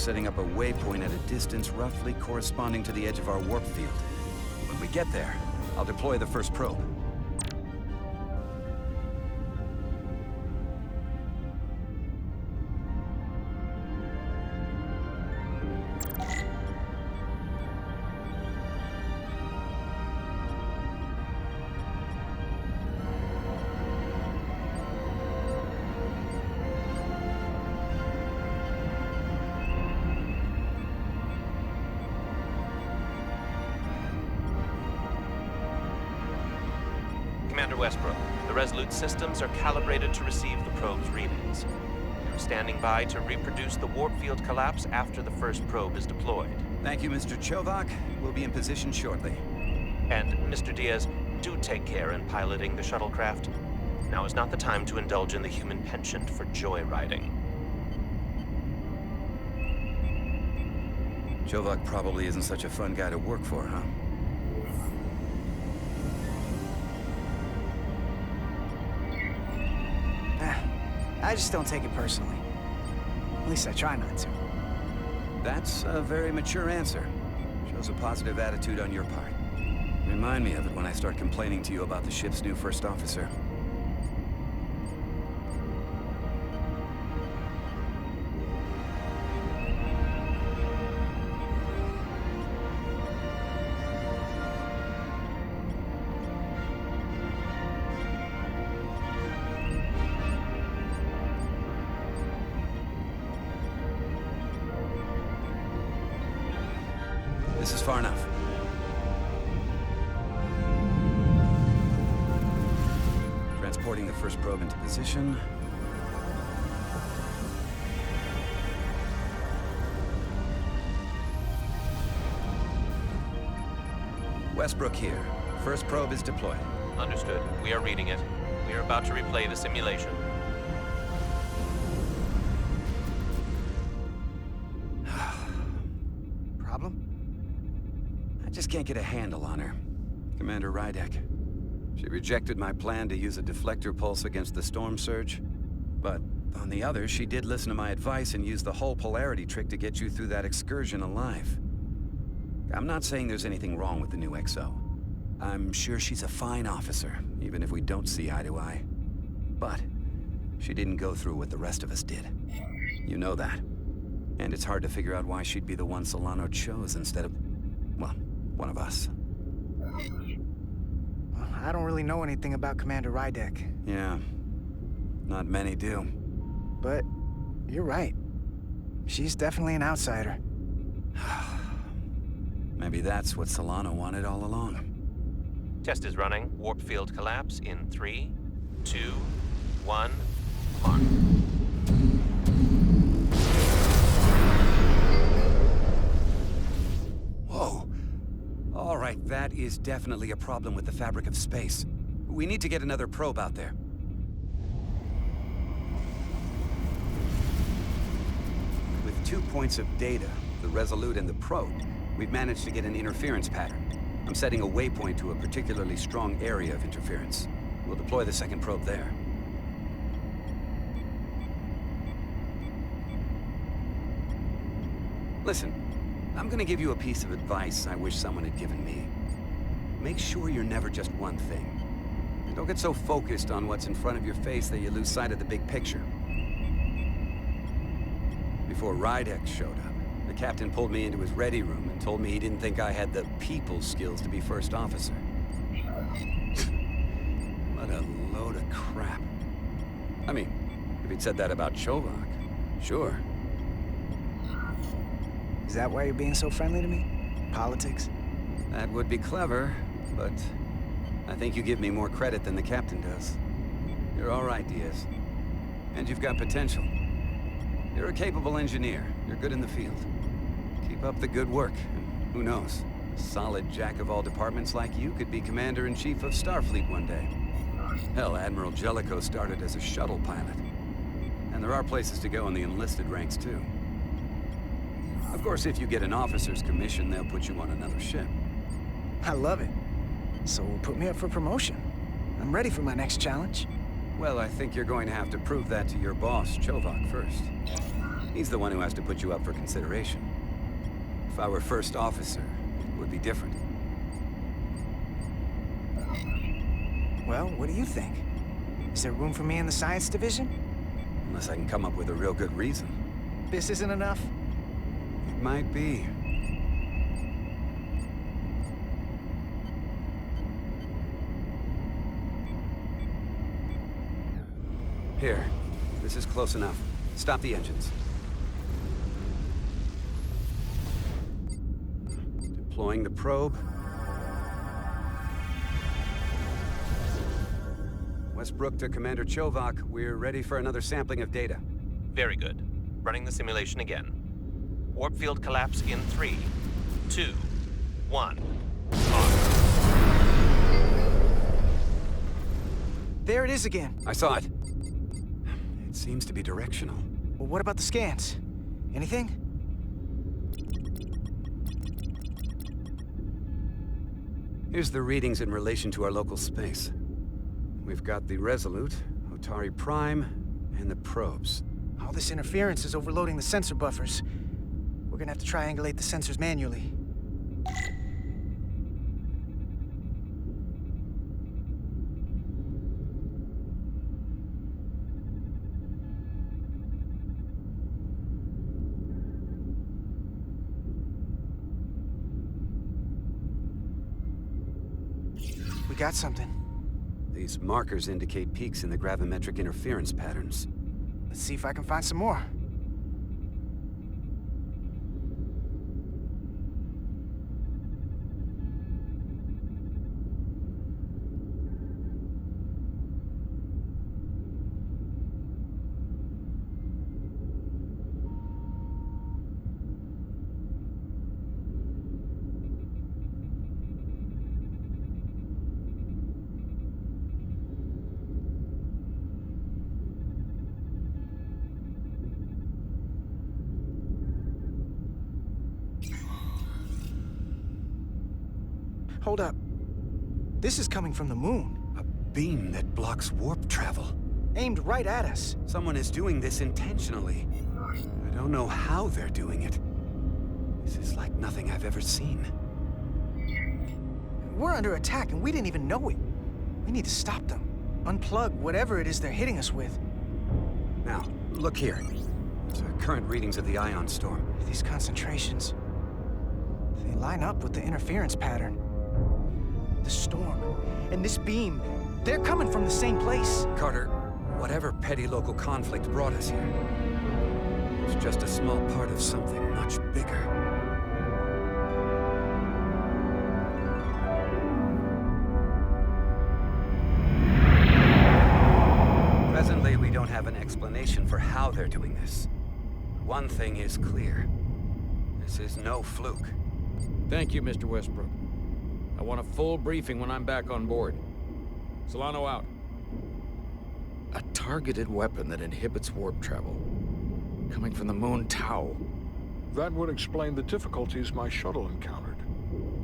setting up a waypoint at a distance roughly corresponding to the edge of our warp field. When we get there, I'll deploy the first probe. Commander Westbrook, the Resolute systems are calibrated to receive the probe's readings. You're standing by to reproduce the warp field collapse after the first probe is deployed. Thank you, Mr. Chovak. We'll be in position shortly. And, Mr. Diaz, do take care in piloting the shuttlecraft. Now is not the time to indulge in the human penchant for joyriding. Chovak probably isn't such a fun guy to work for, huh? I just don't take it personally. At least I try not to. That's a very mature answer. Shows a positive attitude on your part. Remind me of it when I start complaining to you about the ship's new first officer. This is far enough. Transporting the first probe into position. Westbrook here. First probe is deployed. Understood. We are reading it. We are about to replay the simulation. Problem? I just can't get a handle on her. Commander Rydek. She rejected my plan to use a deflector pulse against the storm surge. But on the other, she did listen to my advice and use the whole polarity trick to get you through that excursion alive. I'm not saying there's anything wrong with the new XO. I'm sure she's a fine officer, even if we don't see eye to eye. But she didn't go through what the rest of us did. You know that. And it's hard to figure out why she'd be the one Solano chose instead of, well, one of us. I don't really know anything about Commander Rydek. Yeah. Not many do. But you're right. She's definitely an outsider. Maybe that's what Solano wanted all along. Test is running. Warp field collapse in 3, 2, 1, mark. Whoa. All right, that is definitely a problem with the fabric of space. We need to get another probe out there. With 2 points of data, the Resolute and the probe, we've managed to get an interference pattern. I'm setting a waypoint to a particularly strong area of interference. We'll deploy the second probe there. Listen, I'm gonna give you a piece of advice I wish someone had given me. Make sure you're never just one thing. And don't get so focused on what's in front of your face that you lose sight of the big picture. Before Rydek showed up, the captain pulled me into his ready room and told me he didn't think I had the people skills to be first officer. What a load of crap. I mean, if he'd said that about Chovak, sure. Is that why you're being so friendly to me? Politics? That would be clever, but I think you give me more credit than the captain does. You're all right, Diaz. And you've got potential. You're a capable engineer. You're good in the field. Keep up the good work, and who knows? A solid jack of all departments like you could be Commander-in-Chief of Starfleet one day. Hell, Admiral Jellicoe started as a shuttle pilot. And there are places to go in the enlisted ranks, too. Of course, if you get an officer's commission, they'll put you on another ship. I love it. So put me up for promotion. I'm ready for my next challenge. Well, I think you're going to have to prove that to your boss, Chovak, first. He's the one who has to put you up for consideration. If I were first officer, it would be different. Well, what do you think? Is there room for me in the science division? Unless I can come up with a real good reason. This isn't enough? It might be. Here. This is close enough. Stop the engines. Deploying the probe. Westbrook to Commander Chovak. We're ready for another sampling of data. Very good. Running the simulation again. Warp field collapse in 3, 2, 1. On. There it is again. I saw it. It seems to be directional. Well, what about the scans? Anything? Here's the readings in relation to our local space. We've got the Resolute, Otari Prime, and the probes. All this interference is overloading the sensor buffers. We're gonna have to triangulate the sensors manually. We got something. These markers indicate peaks in the gravimetric interference patterns. Let's see if I can find some more. Hold up. This is coming from the moon. A beam that blocks warp travel. Aimed right at us. Someone is doing this intentionally. I don't know how they're doing it. This is like nothing I've ever seen. We're under attack and we didn't even know it. We need to stop them. Unplug whatever it is they're hitting us with. Now, look here. These are current readings of the ion storm. These concentrations, they line up with the interference pattern. The storm and this beam, they're coming from the same place. Carter, whatever petty local conflict brought us here, it's just a small part of something much bigger. Presently, we don't have an explanation for how they're doing this. One thing is clear. This is no fluke. Thank you, Mr. Westbrook. I want a full briefing when I'm back on board. Solano out. A targeted weapon that inhibits warp travel. Coming from the moon Tau. That would explain the difficulties my shuttle encountered.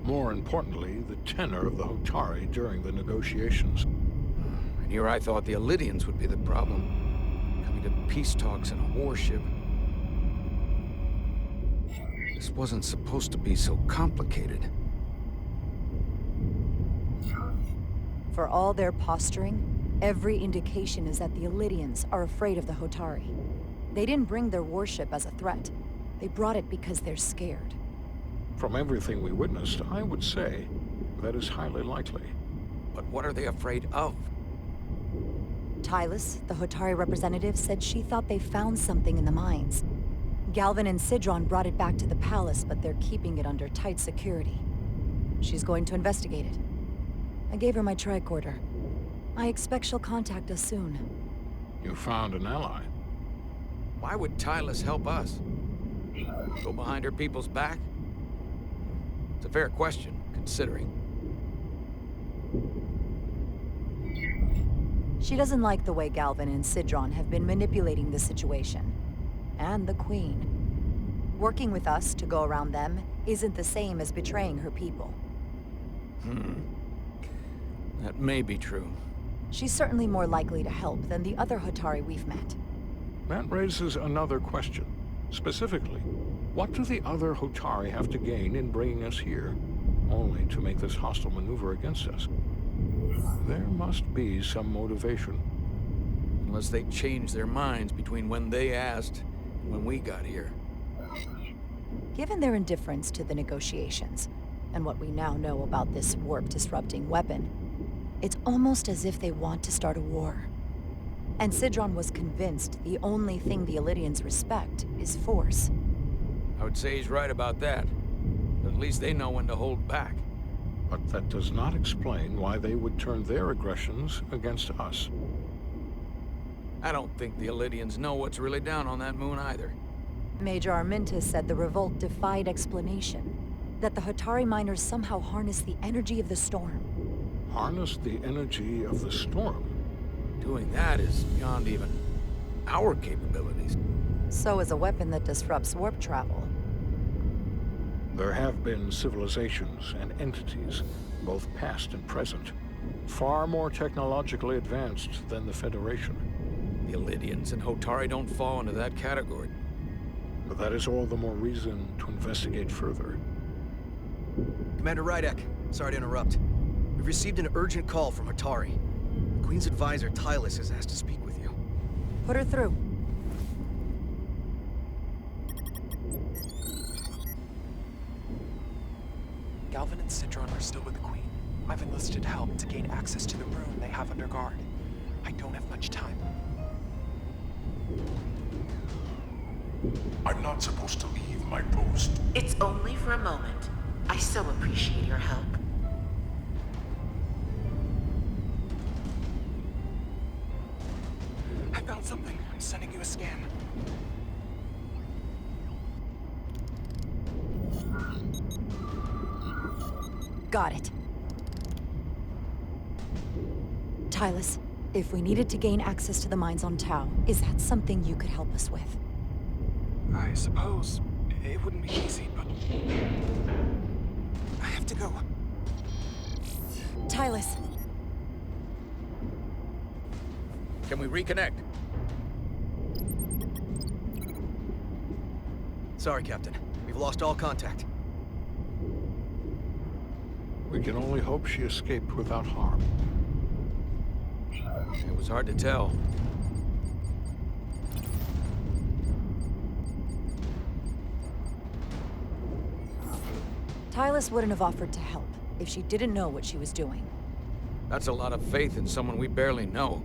More importantly, the tenor of the Hotari during the negotiations. And here I thought the Illidians would be the problem. Coming to peace talks in a warship. This wasn't supposed to be so complicated. For all their posturing, every indication is that the Illidians are afraid of the Hotari. They didn't bring their warship as a threat. They brought it because they're scared. From everything we witnessed, I would say that is highly likely. But what are they afraid of? Tylus, the Hotari representative, said she thought they found something in the mines. Galvin and Sidron brought it back to the palace, but they're keeping it under tight security. She's going to investigate it. I gave her my tricorder. I expect she'll contact us soon. You found an ally. Why would Tylus help us? Go behind her people's back? It's a fair question, considering. She doesn't like the way Galvin and Sidron have been manipulating the situation. And the Queen. Working with us to go around them isn't the same as betraying her people. That may be true. She's certainly more likely to help than the other Hotari we've met. That raises another question. Specifically, what do the other Hotari have to gain in bringing us here, only to make this hostile maneuver against us? There must be some motivation. Unless they changed their minds between when they asked and when we got here. Given their indifference to the negotiations, and what we now know about this warp-disrupting weapon, it's almost as if they want to start a war. And Sidron was convinced the only thing the Illyrians respect is force. I would say he's right about that. But at least they know when to hold back. But that does not explain why they would turn their aggressions against us. I don't think the Illyrians know what's really down on that moon either. Major Armintas said the revolt defied explanation. That the Hotari miners somehow harness the energy of the storm. Harness the energy of the storm? Doing that is beyond even our capabilities. So is a weapon that disrupts warp travel. There have been civilizations and entities, both past and present, far more technologically advanced than the Federation. The Illyrians and Hotari don't fall into that category. But that is all the more reason to investigate further. Commander Rydek, sorry to interrupt. We've received an urgent call from Hotari. The Queen's advisor, Tylus, has asked to speak with you. Put her through. Galvin and Sidron are still with the Queen. I've enlisted help to gain access to the room they have under guard. I don't have much time. I'm not supposed to leave my post. It's only for a moment. I so appreciate your help. I found something. I'm sending you a scan. Got it. Tylus, if we needed to gain access to the mines on Tau, is that something you could help us with? I suppose it wouldn't be easy, but I have to go. Tylus. Can we reconnect? Sorry, Captain. We've lost all contact. We can only hope she escaped without harm. It was hard to tell. Tylus wouldn't have offered to help if she didn't know what she was doing. That's a lot of faith in someone we barely know.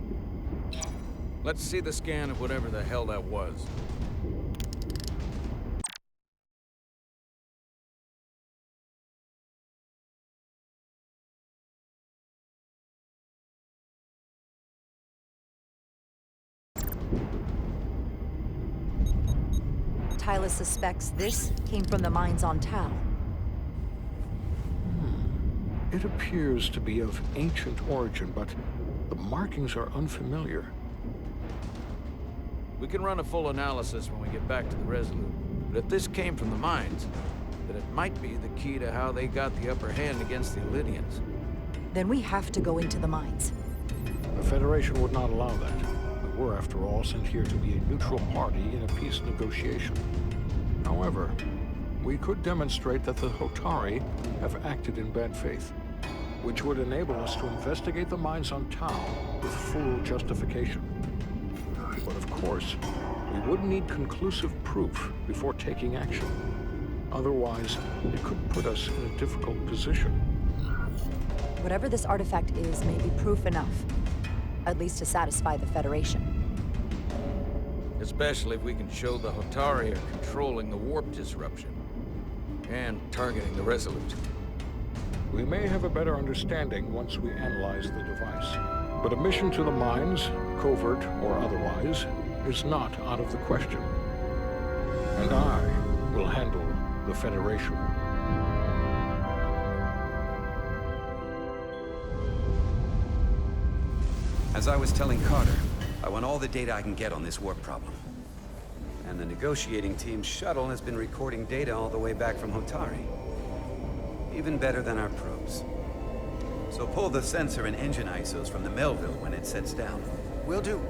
Let's see the scan of whatever the hell that was. Tylus suspects this came from the mines on Tau. It appears to be of ancient origin, but the markings are unfamiliar. We can run a full analysis when we get back to the Resolute. But if this came from the mines, then it might be the key to how they got the upper hand against the Illyrians. Then we have to go into the mines. The Federation would not allow that. We were, after all, sent here to be a neutral party in a peace negotiation. However, we could demonstrate that the Hotari have acted in bad faith, which would enable us to investigate the mines on Tau with full justification. But of course, we would need conclusive proof before taking action. Otherwise, it could put us in a difficult position. Whatever this artifact is may be proof enough. At least to satisfy the Federation. Especially if we can show the Hotari are controlling the warp disruption. And targeting the Resolute. We may have a better understanding once we analyze the device. But a mission to the mines, covert or otherwise, is not out of the question. And I will handle the Federation. As I was telling Carter, I want all the data I can get on this warp problem. And the negotiating team's shuttle has been recording data all the way back from Hotari. Even better than our probes. So pull the sensor and engine ISOs from the Melville when it sets down. Will do.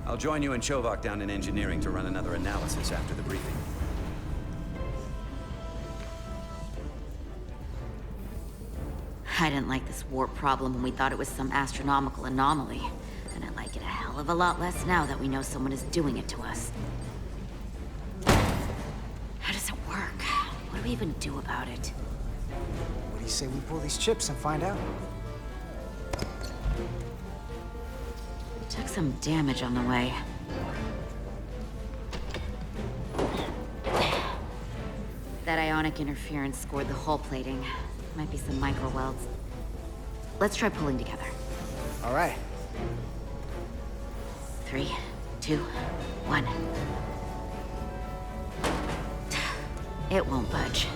I'll join you and Chovak down in engineering to run another analysis after the briefing. I didn't like this warp problem when we thought it was some astronomical anomaly. And I like it a hell of a lot less now that we know someone is doing it to us. How does it work? What do we even do about it? What do you say we pull these chips and find out? We took some damage on the way. That ionic interference scored the hull plating. Might be some micro welds. Let's try pulling together. All right. 3, 2, 1. It won't budge.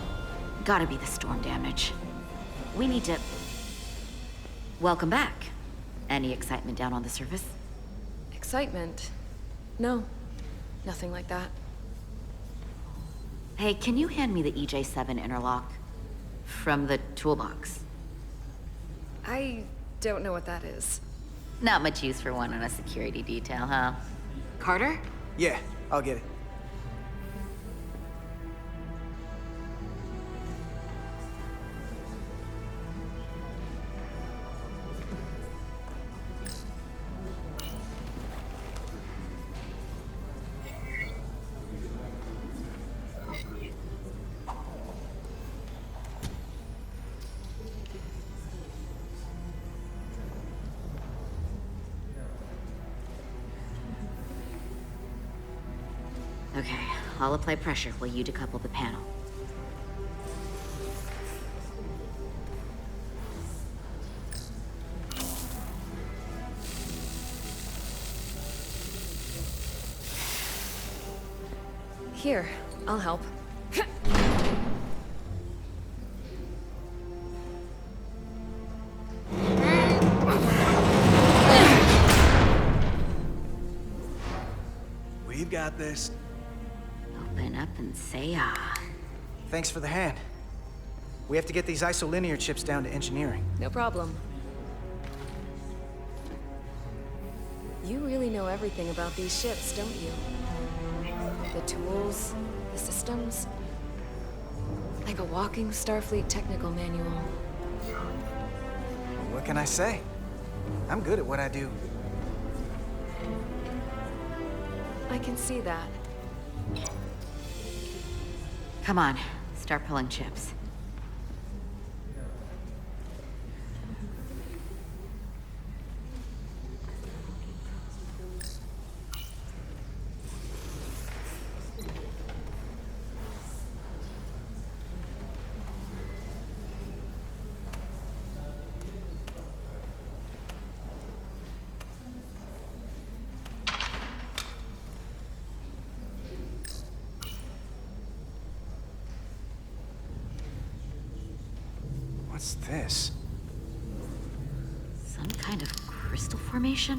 Gotta be the storm damage. We need to... Welcome back. Any excitement down on the surface? Excitement? No. Nothing like that. Hey, can you hand me the EJ7 interlock? From the toolbox. I don't know what that is. Not much use for one on a security detail, huh? Carter? Yeah, I'll get it. Okay, I'll apply pressure while you decouple the panel. Here, I'll help. We've got this. Open up and say ah. Thanks for the hand. We have to get these isolinear chips down to engineering. No problem. You really know everything about these ships, don't you? The tools, the systems. Like a walking Starfleet technical manual. What can I say? I'm good at what I do. I can see that. Come on, start pulling chips. What's this? Some kind of crystal formation?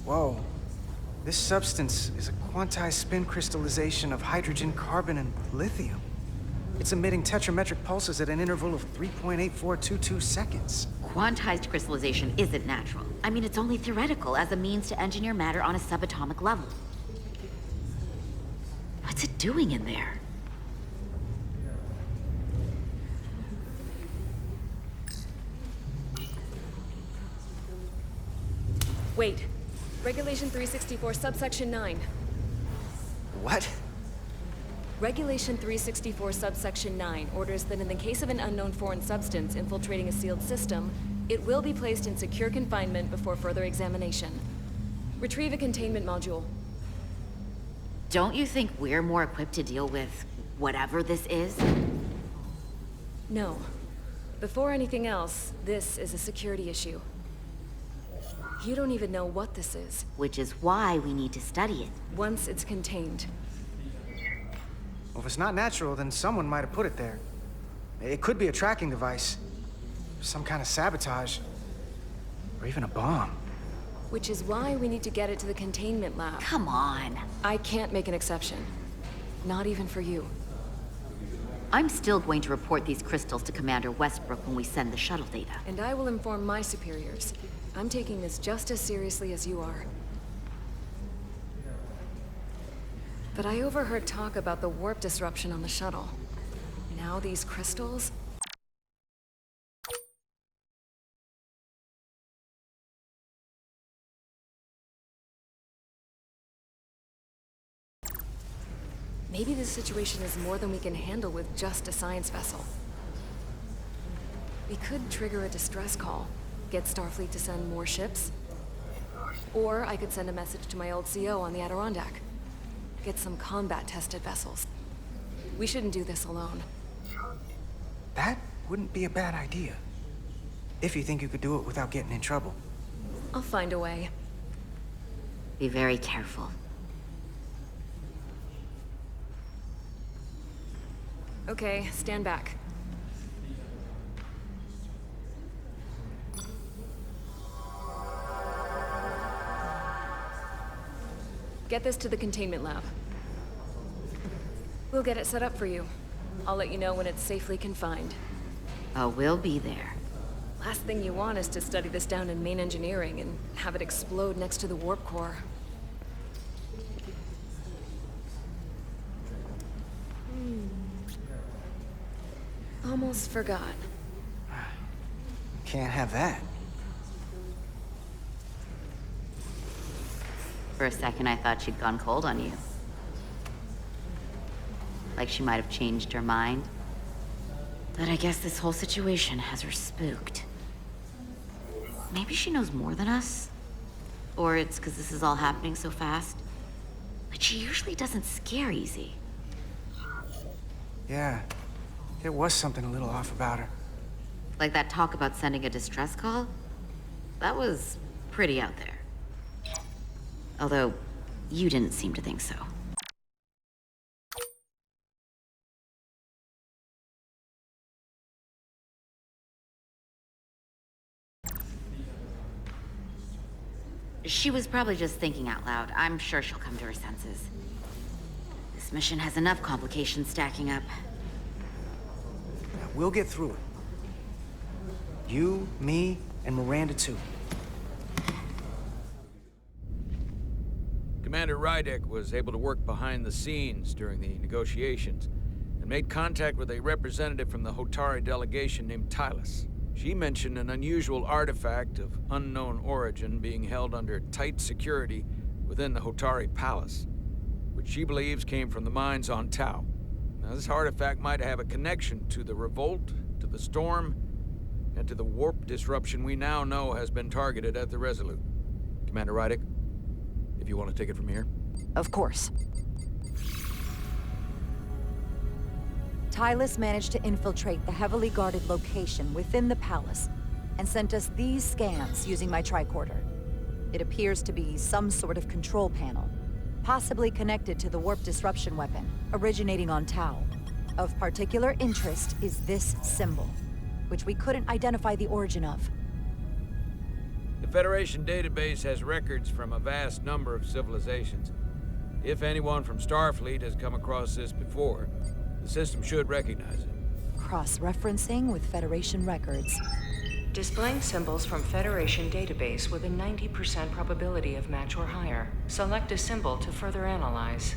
Whoa. This substance is a quantized spin crystallization of hydrogen, carbon, and lithium. It's emitting tetrametric pulses at an interval of 3.8422 seconds. Quantized crystallization isn't natural. I mean, it's only theoretical as a means to engineer matter on a subatomic level. What's it doing in there? Wait. Regulation 364, subsection 9. What? Regulation 364, subsection 9 orders that in the case of an unknown foreign substance infiltrating a sealed system, it will be placed in secure confinement before further examination. Retrieve a containment module. Don't you think we're more equipped to deal with whatever this is? No. Before anything else, this is a security issue. You don't even know what this is. Which is why we need to study it. Once it's contained. Well, if it's not natural, then someone might have put it there. It could be a tracking device. Some kind of sabotage. Or even a bomb. Which is why we need to get it to the containment lab. Come on. I can't make an exception. Not even for you. I'm still going to report these crystals to Commander Westbrook when we send the shuttle data. And I will inform my superiors. I'm taking this just as seriously as you are. But I overheard talk about the warp disruption on the shuttle. Now these crystals? Maybe this situation is more than we can handle with just a science vessel. We could trigger a distress call, get Starfleet to send more ships. Or I could send a message to my old CO on the Adirondack. Get some combat-tested vessels. We shouldn't do this alone. That wouldn't be a bad idea. If you think you could do it without getting in trouble. I'll find a way. Be very careful. Okay, stand back. Get this to the containment lab. We'll get it set up for you. I'll let you know when it's safely confined. Oh, we'll be there. Last thing you want is to study this down in main engineering and have it explode next to the warp core. Almost forgot. Can't have that. For a second, I thought she'd gone cold on you. Like she might have changed her mind. But I guess this whole situation has her spooked. Maybe she knows more than us? Or it's because this is all happening so fast? But she usually doesn't scare easy. Yeah, there was something a little off about her. Like that talk about sending a distress call? That was pretty out there. Although, you didn't seem to think so. She was probably just thinking out loud. I'm sure she'll come to her senses. This mission has enough complications stacking up. Now, we'll get through it. You, me, and Miranda too. Commander Rydek was able to work behind the scenes during the negotiations and made contact with a representative from the Hotari delegation named Tylus. She mentioned an unusual artifact of unknown origin being held under tight security within the Hotari Palace, which she believes came from the mines on Tau. Now, this artifact might have a connection to the revolt, to the storm, and to the warp disruption we now know has been targeted at the Resolute. Commander Rydek, if you want to take it from here. Of course. Tylus managed to infiltrate the heavily guarded location within the palace and sent us these scans using my tricorder. It appears to be some sort of control panel, possibly connected to the warp disruption weapon originating on Tau. Of particular interest is this symbol, which we couldn't identify the origin of. The Federation database has records from a vast number of civilizations. If anyone from Starfleet has come across this before, the system should recognize it. Cross-referencing with Federation records. Displaying symbols from Federation database with a 90% probability of match or higher. Select a symbol to further analyze.